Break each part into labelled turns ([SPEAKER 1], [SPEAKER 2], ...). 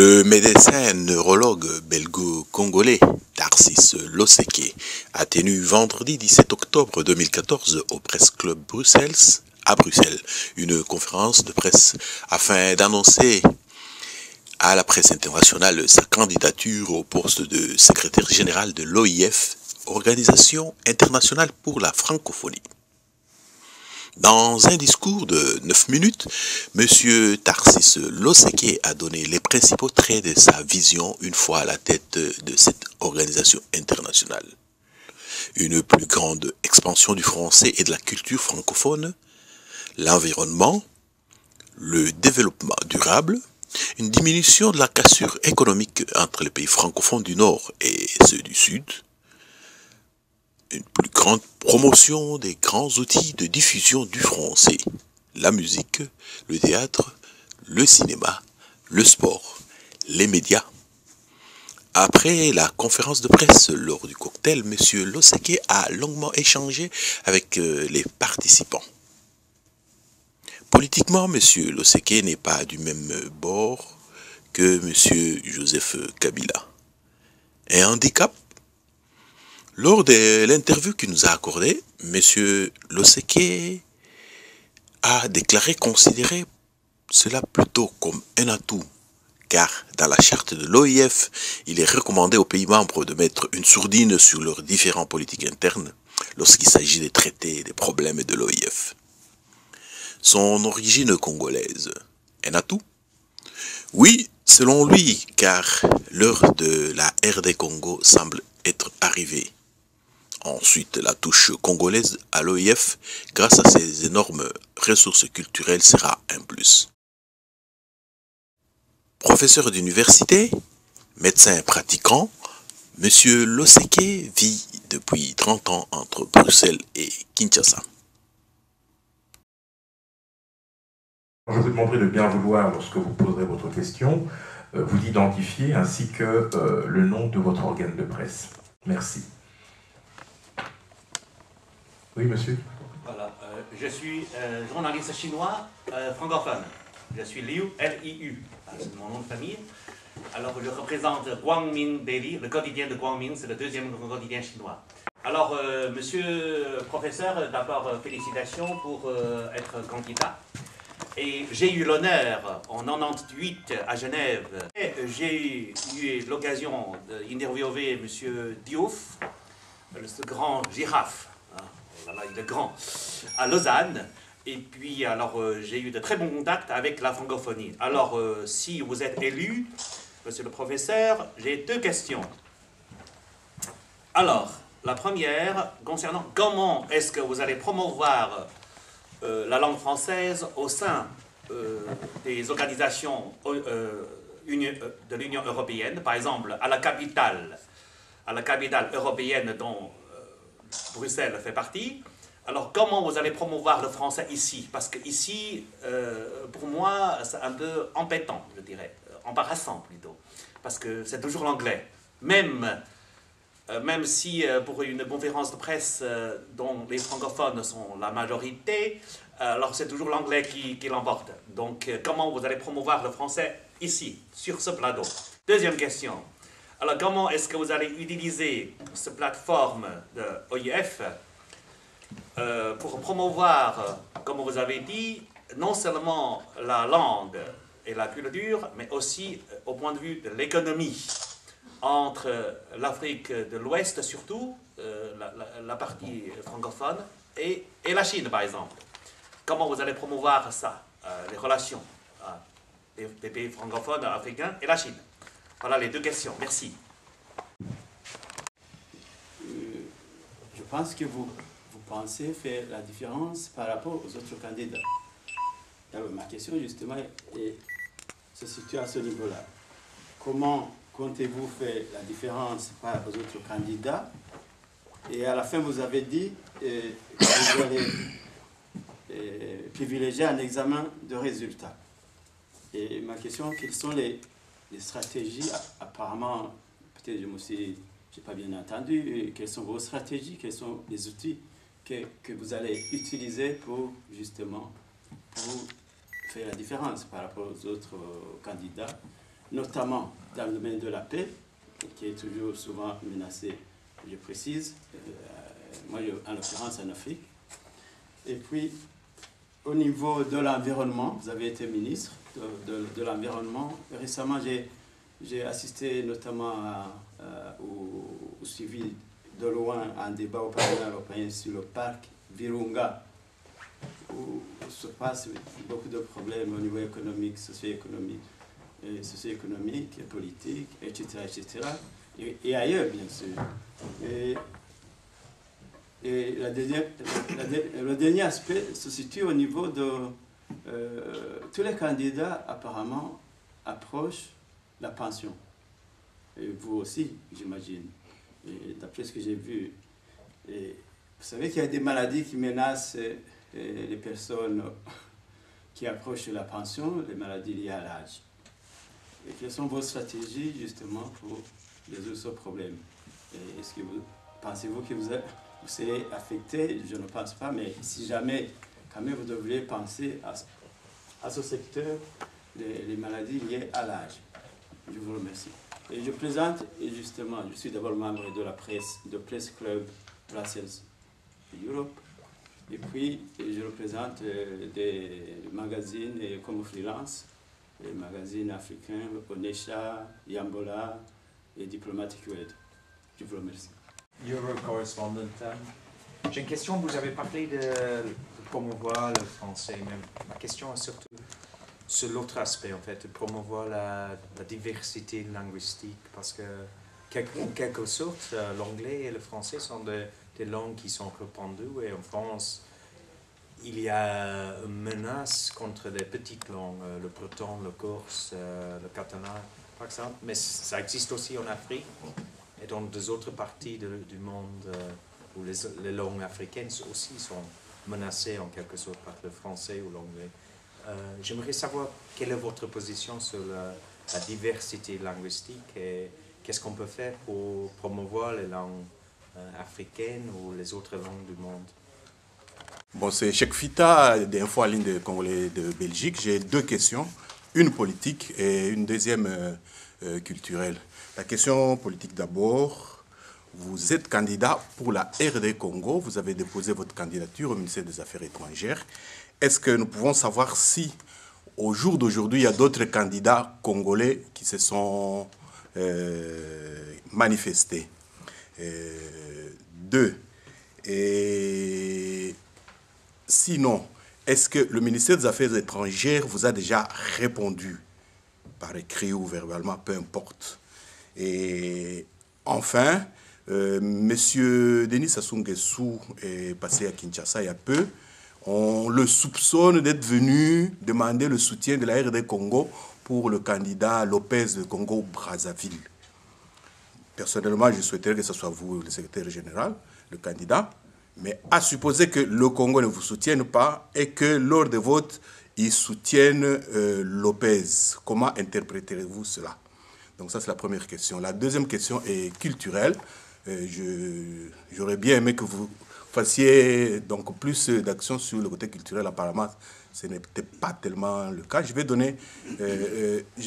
[SPEAKER 1] Le médecin neurologue belgo-congolais Tarsis Loseke a tenu vendredi 17 octobre 2014 au Press Club Bruxelles, à Bruxelles, une conférence de presse afin d'annoncer à la presse internationale sa candidature au poste de secrétaire général de l'OIF, Organisation internationale pour la francophonie. Dans un discours de 9 minutes, M. Tarsis Loseke a donné les principaux traits de sa vision une fois à la tête de cette organisation internationale. Une plus grande expansion du français et de la culture francophone, l'environnement, le développement durable, une diminution de la cassure économique entre les pays francophones du Nord et ceux du Sud, une plus grande promotion des grands outils de diffusion du français, la musique, le théâtre, le cinéma, le sport, les médias. Après la conférence de presse lors du cocktail, M. Loseke a longuement échangé avec les participants. Politiquement, M. Loseke n'est pas du même bord que M. Joseph Kabila. Un handicap? Lors de l'interview qu'il nous a accordée, M. Loseke a déclaré considérer cela plutôt comme un atout, car dans la charte de l'OIF, il est recommandé aux pays membres de mettre une sourdine sur leurs différentes politiques internes lorsqu'il s'agit de traiter des problèmes de l'OIF. Son origine congolaise, un atout? Oui, selon lui, car l'heure de la RD Congo semble être arrivée. Ensuite, la touche congolaise à l'OIF, grâce à ses énormes ressources culturelles, sera un plus. Professeur d'université, médecin pratiquant, M. Loseke vit depuis 30 ans entre Bruxelles et Kinshasa.
[SPEAKER 2] Je vous demanderai de bien vouloir, lorsque vous poserez votre question, vous identifier ainsi que le nom de votre organe de presse. Merci. Oui, monsieur.
[SPEAKER 3] Voilà, je suis journaliste chinois francophone. Je suis Liu, L-I-U, c'est mon nom de famille. Alors, je représente Guangming Daily, le quotidien de Guangming, c'est le deuxième quotidien chinois. Alors, monsieur professeur, d'abord, félicitations pour être candidat. Et j'ai eu l'honneur, en 98 à Genève, j'ai eu l'occasion d'interviewer monsieur Diouf, ce grand girafe. Voilà, il est grand, à Lausanne. Et puis, alors, j'ai eu de très bons contacts avec la francophonie. Alors, si vous êtes élu, monsieur le professeur, j'ai deux questions. Alors, la première, concernant comment est-ce que vous allez promouvoir la langue française au sein des organisations de l'Union européenne, par exemple, à la capitale européenne dont Bruxelles fait partie. Alors, comment vous allez promouvoir le français ici? Parce que ici, pour moi, c'est un peu embêtant, je dirais, embarrassant plutôt, parce que c'est toujours l'anglais. Même si pour une conférence de presse dont les francophones sont la majorité, alors c'est toujours l'anglais qui l'emporte. Donc, comment vous allez promouvoir le français ici, sur ce plateau? Deuxième question. Alors, comment est-ce que vous allez utiliser cette plateforme de OIF pour promouvoir, comme vous avez dit, non seulement la langue et la culture, mais aussi au point de vue de l'économie, entre l'Afrique de l'Ouest surtout, la partie francophone, et la Chine par exemple. Comment vous allez promouvoir ça, les relations des pays francophones, africains et la Chine? Voilà les deux questions. Merci.
[SPEAKER 4] Je pense que vous pensez faire la différence par rapport aux autres candidats. Alors, ma question, justement, se situe à ce niveau-là. Comment comptez-vous faire la différence par rapport aux autres candidats? Et à la fin, vous avez dit que vous allez privilégier un examen de résultats. Et ma question, quelles sont les stratégies? Apparemment, peut-être je n'ai pas bien entendu. Quelles sont vos stratégies? Quels sont les outils que vous allez utiliser pour justement faire la différence par rapport aux autres candidats? notamment dans le domaine de la paix, qui est toujours souvent menacé, je précise, moi en l'occurrence en Afrique. Et puis, au niveau de l'environnement, vous avez été ministre de l'environnement. Récemment, j'ai assisté notamment au suivi de loin un débat au Parlement européen sur le parc Virunga, où se passent beaucoup de problèmes au niveau économique, socio-économique, politique, etc., etc., et ailleurs, bien sûr. Et le dernier aspect se situe au niveau de... tous les candidats, apparemment, approchent la pension. Et vous aussi, j'imagine, d'après ce que j'ai vu. Et vous savez qu'il y a des maladies qui menacent les personnes qui approchent la pension, les maladies liées à l'âge. Et quelles sont vos stratégies, justement, pour résoudre ce problème? Est-ce que pensez-vous que vous serez affecté? Je ne pense pas, mais si jamais, quand même, vous devriez penser à ce secteur, les maladies liées à l'âge. Je vous remercie. Et je présente, et justement, je suis d'abord membre de la presse, de Press Club Brussels Europe, et puis je représente des magazines comme freelance, les magazines africains, Onesha, Yambola et Diplomatic World. Je vous remercie.
[SPEAKER 5] Euro correspondent. J'ai une question, vous avez parlé de promouvoir le français, mais ma question est surtout sur l'autre aspect, en fait, de promouvoir la diversité linguistique, parce que, en quelque sorte, l'anglais et le français sont des langues qui sont répandues, et en France, il y a une menace contre les petites langues, le breton, le corse, le catalan, par exemple, mais ça existe aussi en Afrique et dans des autres parties du monde où les langues africaines aussi sont menacées en quelque sorte par le français ou l'anglais. J'aimerais savoir quelle est votre position sur la diversité linguistique et qu'est-ce qu'on peut faire pour promouvoir les langues africaines ou les autres langues du monde.
[SPEAKER 1] Bon, c'est Cheikh Fita, d'Info en ligne de Congolais de Belgique. J'ai deux questions, une politique et une deuxième culturelle. La question politique d'abord. Vous êtes candidat pour la RD Congo, vous avez déposé votre candidature au ministère des Affaires étrangères. Est-ce que nous pouvons savoir si, au jour d'aujourd'hui, il y a d'autres candidats congolais qui se sont manifestés? Deux. Et sinon, est-ce que le ministère des Affaires étrangères vous a déjà répondu, par écrit ou verbalement, peu importe? Et enfin, Monsieur Denis Sassou Nguesso est passé à Kinshasa il y a peu. On le soupçonne d'être venu demander le soutien de la RD Congo pour le candidat Lopez de Congo-Brazzaville. Personnellement, je souhaiterais que ce soit vous, le secrétaire général, le candidat, mais à supposer que le Congo ne vous soutienne pas et que lors des votes, il soutienne Lopez. Comment interpréterez-vous cela? Donc ça, c'est la première question. La deuxième question est culturelle. J'aurais bien aimé que vous fassiez donc plus d'actions sur le côté culturel. Apparemment, ce n'était pas tellement le cas. Je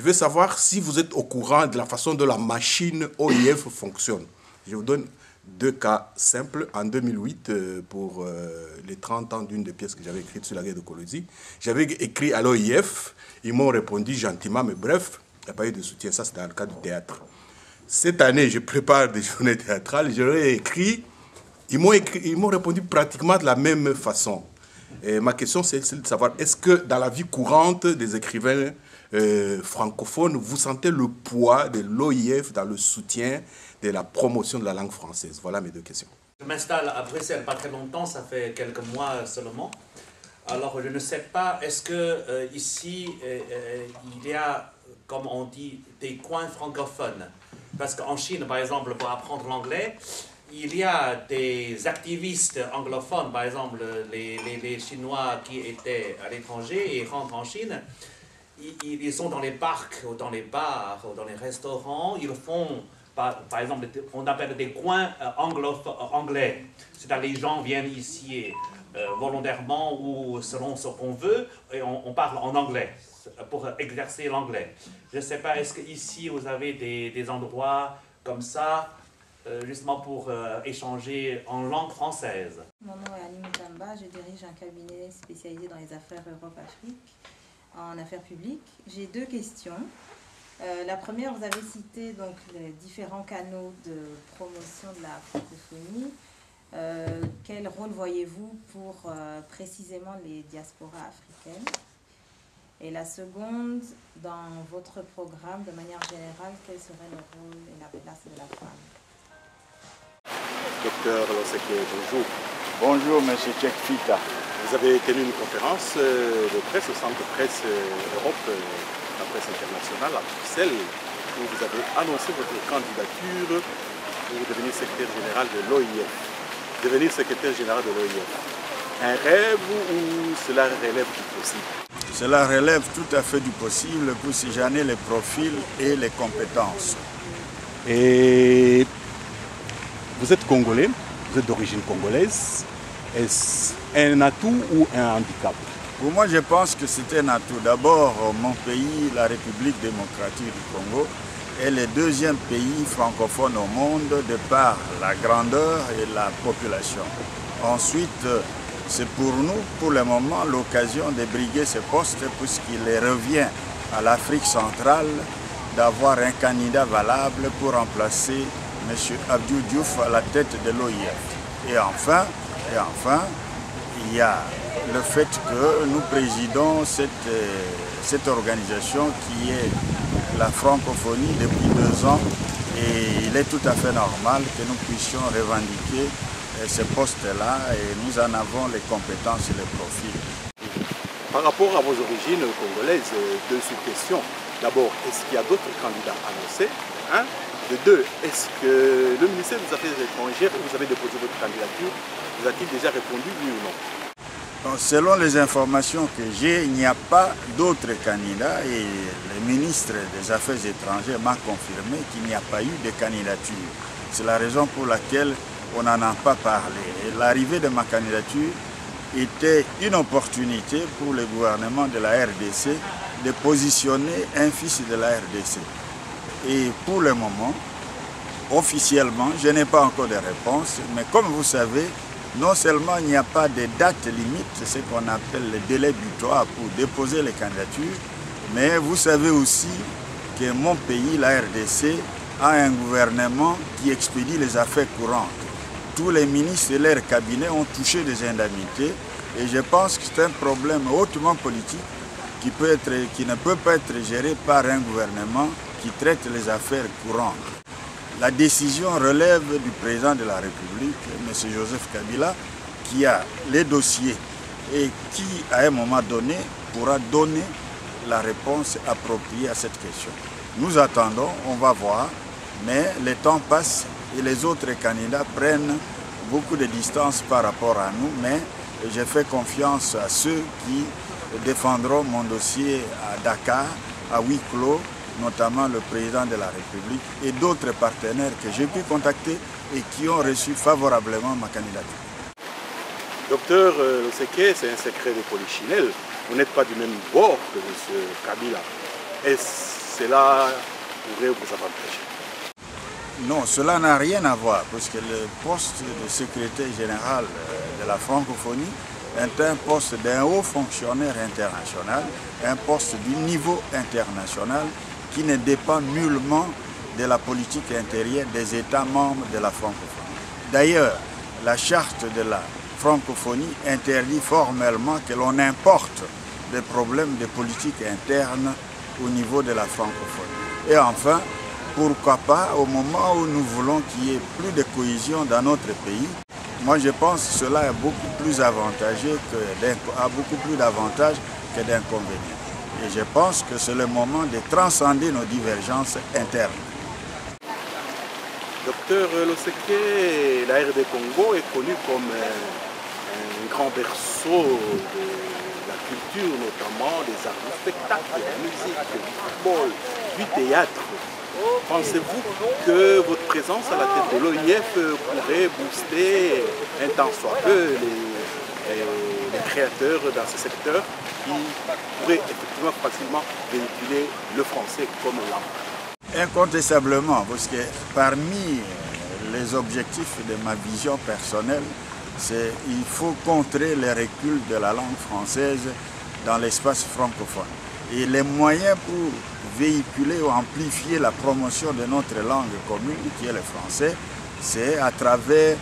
[SPEAKER 1] vais savoir si vous êtes au courant de la façon dont la machine OIF fonctionne. Je vous donne deux cas simples. En 2008, pour les 30 ans d'une des pièces que j'avais écrites sur la guerre de Colosie, j'avais écrit à l'OIF. Ils m'ont répondu gentiment, mais bref, il n'y a pas eu de soutien. Ça, c'est dans le cas du théâtre. Cette année, je prépare des journées théâtrales. Je leur ai écrit. Ils m'ont répondu pratiquement de la même façon. Et ma question, c'est de savoir, est-ce que dans la vie courante des écrivains francophones, vous sentez le poids de l'OIF dans le soutien de la promotion de la langue française? Voilà mes deux questions.
[SPEAKER 3] Je m'installe à Bruxelles pas très longtemps, ça fait quelques mois seulement. Alors, je ne sais pas, est-ce que ici, il y a, comme on dit, des coins francophones? Parce qu'en Chine, par exemple, pour apprendre l'anglais, il y a des activistes anglophones, par exemple, les Chinois qui étaient à l'étranger et rentrent en Chine. Ils sont dans les parcs, ou dans les bars, ou dans les restaurants. Ils font, par exemple, on appelle des coins anglais. C'est-à-dire les gens viennent ici volontairement ou selon ce qu'on veut, et on parle en anglais. pour exercer l'anglais. Je ne sais pas, est-ce qu'ici vous avez des endroits comme ça, justement pour échanger en langue française?
[SPEAKER 6] Mon nom est Annie Moutamba, je dirige un cabinet spécialisé dans les affaires Europe-Afrique, en affaires publiques. J'ai deux questions. La première, vous avez cité donc les différents canaux de promotion de la francophonie. Quel rôle voyez-vous pour précisément les diasporas africaines? Et la seconde, dans votre programme, de manière générale, quel serait le rôle et la place de la femme?
[SPEAKER 1] Docteur Loseke, bonjour.
[SPEAKER 7] Bonjour, M. Tchekfita.
[SPEAKER 1] Vous avez tenu une conférence de presse au Centre de presse Europe, la presse internationale à Bruxelles, où vous avez annoncé votre candidature pour devenir secrétaire général de l'OIF. Devenir secrétaire général de l'OIF. Un rêve ou cela relève du possible?
[SPEAKER 7] Cela relève tout à fait du possible pour si j'en ai les profils et les compétences.
[SPEAKER 1] Et vous êtes congolais, vous êtes d'origine congolaise. Est-ce un atout ou un handicap?
[SPEAKER 7] Pour moi, je pense que c'est un atout. D'abord, mon pays, la République démocratique du Congo, est le deuxième pays francophone au monde de par la grandeur et la population. Ensuite, c'est pour nous, pour le moment, l'occasion de briguer ce poste puisqu'il revient à l'Afrique centrale d'avoir un candidat valable pour remplacer M. Abdou Diouf à la tête de l'OIF. Et enfin, il y a le fait que nous présidons cette organisation qui est la francophonie depuis 2 ans et il est tout à fait normal que nous puissions revendiquer ce poste-là et nous en avons les compétences et les profils.
[SPEAKER 1] Par rapport à vos origines congolaises, deux sous-questions. D'abord, est-ce qu'il y a d'autres candidats annoncés? De deux, est-ce que le ministère des Affaires étrangères, où vous avez déposé votre candidature, vous a-t-il déjà répondu oui ou non?
[SPEAKER 7] Selon les informations que j'ai, il n'y a pas d'autres candidats et le ministre des Affaires étrangères m'a confirmé qu'il n'y a pas eu de candidature. C'est la raison pour laquelle on n'en a pas parlé. L'arrivée de ma candidature était une opportunité pour le gouvernement de la RDC de positionner un fils de la RDC. Et pour le moment, officiellement, je n'ai pas encore de réponse, mais comme vous savez, non seulement il n'y a pas de date limite, c'est ce qu'on appelle le délai butoir pour déposer les candidatures, mais vous savez aussi que mon pays, la RDC, a un gouvernement qui expédie les affaires courantes. Tous les ministres et leurs cabinets ont touché des indemnités et je pense que c'est un problème hautement politique qui ne peut pas être géré par un gouvernement qui traite les affaires courantes. La décision relève du président de la République, M. Joseph Kabila, qui a les dossiers et qui, à un moment donné, pourra donner la réponse appropriée à cette question. Nous attendons, on va voir, mais le temps passe et les autres candidats prennent beaucoup de distance par rapport à nous, mais je fais confiance à ceux qui défendront mon dossier à Dakar, à huis clos, notamment le président de la République et d'autres partenaires que j'ai pu contacter et qui ont reçu favorablement ma candidature.
[SPEAKER 1] Docteur Loseke, c'est un secret de polichinelle. Vous n'êtes pas du même bord que M. Kabila. Est-ce que cela pourrait vous avantager?
[SPEAKER 7] Non, cela n'a rien à voir, parce que le poste de secrétaire général de la francophonie est un poste d'un haut fonctionnaire international, un poste du niveau international qui ne dépend nullement de la politique intérieure des États membres de la francophonie. D'ailleurs, la charte de la francophonie interdit formellement que l'on importe des problèmes de politique interne au niveau de la francophonie. Et enfin, pourquoi pas, au moment où nous voulons qu'il y ait plus de cohésion dans notre pays, moi je pense que cela est beaucoup plus avantageux a beaucoup plus d'avantages que d'inconvénients. Et je pense que c'est le moment de transcender nos divergences internes.
[SPEAKER 1] Docteur Loseke, la RD Congo est connue comme un grand berceau de la culture, notamment des arts du spectacle, de la musique, du football, du théâtre. Pensez-vous que votre présence à la tête de l'OIF pourrait booster un tant soit peu les
[SPEAKER 8] créateurs dans ce secteur qui pourraient effectivement facilement véhiculer le français comme langue?
[SPEAKER 7] Incontestablement, parce que parmi les objectifs de ma vision personnelle, c'est qu'il faut contrer les reculs de la langue française dans l'espace francophone. Et les moyens pour véhiculer ou amplifier la promotion de notre langue commune, qui est le français, c'est à travers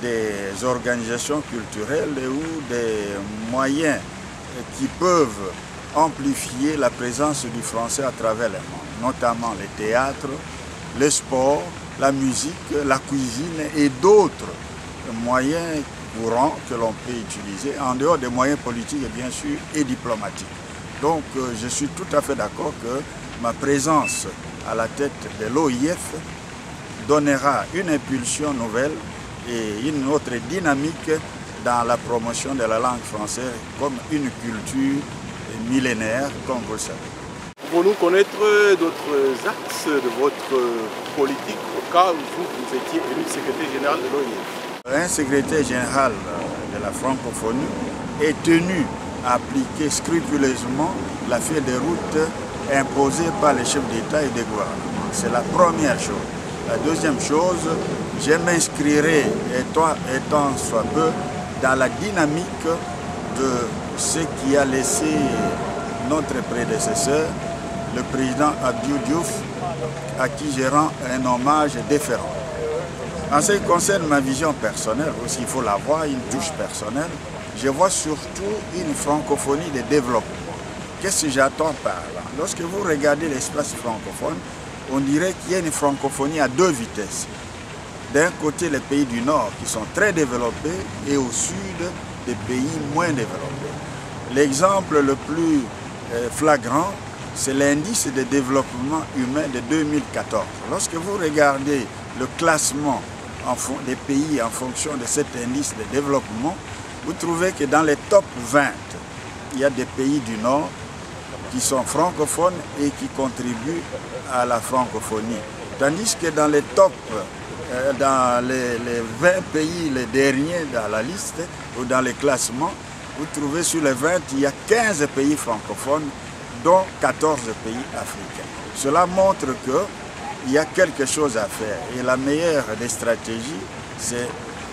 [SPEAKER 7] des organisations culturelles ou des moyens qui peuvent amplifier la présence du français à travers le monde, notamment les théâtres, le sport, la musique, la cuisine et d'autres moyens courants que l'on peut utiliser, en dehors des moyens politiques et bien sûr et diplomatiques. Donc je suis tout à fait d'accord que ma présence à la tête de l'OIF donnera une impulsion nouvelle et une autre dynamique dans la promotion de la langue française comme une culture millénaire, comme vous le savez.
[SPEAKER 8] Pouvons-nous connaître d'autres axes de votre politique au cas où vous étiez élu secrétaire général de l'OIF?
[SPEAKER 7] Un secrétaire général de la francophonie est tenu à appliquer scrupuleusement la feuille de route imposée par les chefs d'État et de gouvernement. C'est la première chose. La deuxième chose, je m'inscrirai, étant soit peu, dans la dynamique de ce qui a laissé notre prédécesseur, le président Abdou Diouf, à qui je rends un hommage déférent. En ce qui concerne ma vision personnelle, aussi il faut l'avoir, une touche personnelle, je vois surtout une francophonie de développement. Qu'est-ce que j'attends par là? Lorsque vous regardez l'espace francophone, on dirait qu'il y a une francophonie à deux vitesses. D'un côté, les pays du Nord qui sont très développés et au Sud, des pays moins développés. L'exemple le plus flagrant, c'est l'indice de développement humain de 2014. Lorsque vous regardez le classement des pays en fonction de cet indice de développement, vous trouvez que dans les top 20, il y a des pays du Nord qui sont francophones et qui contribuent à la francophonie. Tandis que dans les top, dans les 20 pays, les derniers dans la liste ou dans les classements, vous trouvez sur les 20, il y a 15 pays francophones, dont 14 pays africains. Cela montre qu'il y a quelque chose à faire. Et la meilleure des stratégies, c'est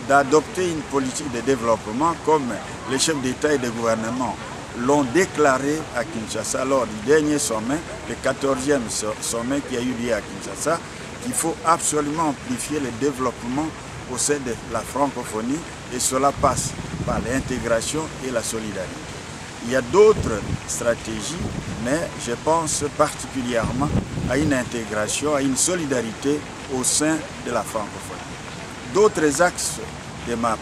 [SPEAKER 7] d'adopter une politique de développement comme les chefs d'État et de gouvernement l'ont déclaré à Kinshasa lors du dernier sommet, le 14e sommet qui a eu lieu à Kinshasa, qu'il faut absolument amplifier le développement au sein de la francophonie et cela passe par l'intégration et la solidarité. Il y a d'autres stratégies, mais je pense particulièrement à une intégration, à une solidarité au sein de la francophonie. D'autres axes de ma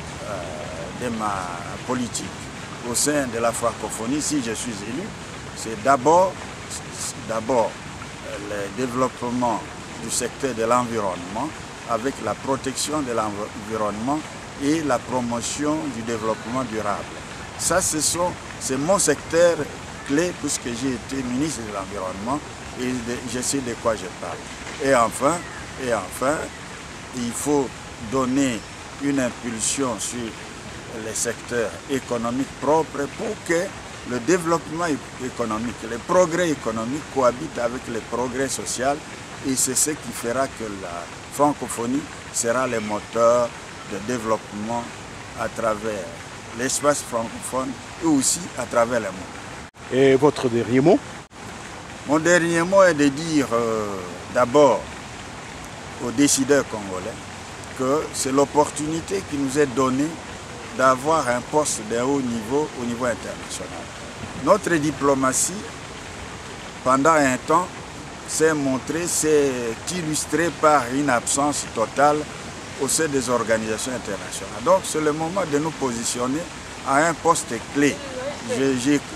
[SPEAKER 7] politique au sein de la francophonie, si je suis élu, c'est d'abord le développement du secteur de l'environnement avec la protection de l'environnement et la promotion du développement durable. Ça, c'est mon secteur clé puisque j'ai été ministre de l'Environnement et je sais de quoi je parle. Et enfin, il faut donner une impulsion sur les secteurs économiques propres pour que le développement économique, le progrès économique cohabitent avec le progrès social et c'est ce qui fera que la francophonie sera le moteur de développement à travers l'espace francophone et aussi à travers le monde.
[SPEAKER 8] Et votre dernier mot?
[SPEAKER 7] Mon dernier mot est de dire d'abord aux décideurs congolais que c'est l'opportunité qui nous est donnée d'avoir un poste de haut niveau au niveau international. Notre diplomatie, pendant un temps, s'est illustrée par une absence totale au sein des organisations internationales. Donc c'est le moment de nous positionner à un poste clé.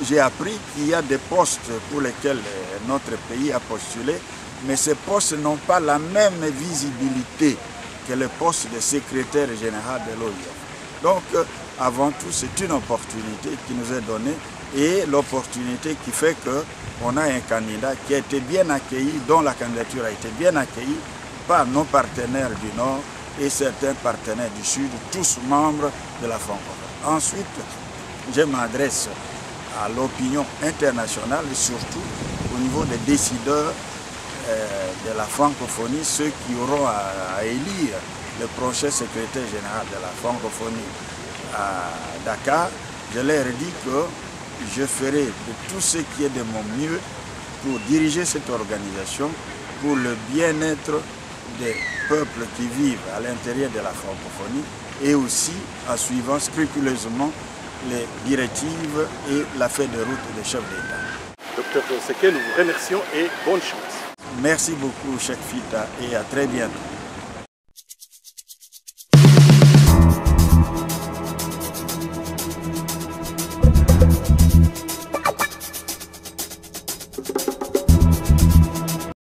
[SPEAKER 7] J'ai appris qu'il y a des postes pour lesquels notre pays a postulé, mais ces postes n'ont pas la même visibilité que le poste de secrétaire général de l'OIF. Donc, avant tout, c'est une opportunité qui nous est donnée et l'opportunité qui fait qu'on a un candidat qui a été bien accueilli, dont la candidature a été bien accueillie par nos partenaires du Nord et certains partenaires du Sud, tous membres de la francophonie. Ensuite, je m'adresse à l'opinion internationale et surtout au niveau des décideurs de la francophonie, ceux qui auront à élire le prochain secrétaire général de la francophonie à Dakar. Je leur dis que je ferai de tout ce qui est de mon mieux pour diriger cette organisation pour le bien-être des peuples qui vivent à l'intérieur de la francophonie et aussi en suivant scrupuleusement les directives et la feuille de route des chefs d'État.
[SPEAKER 8] Docteur Loseke, nous vous remercions et bonne chance.
[SPEAKER 7] Merci beaucoup, Cheikh Fita, et à très bientôt.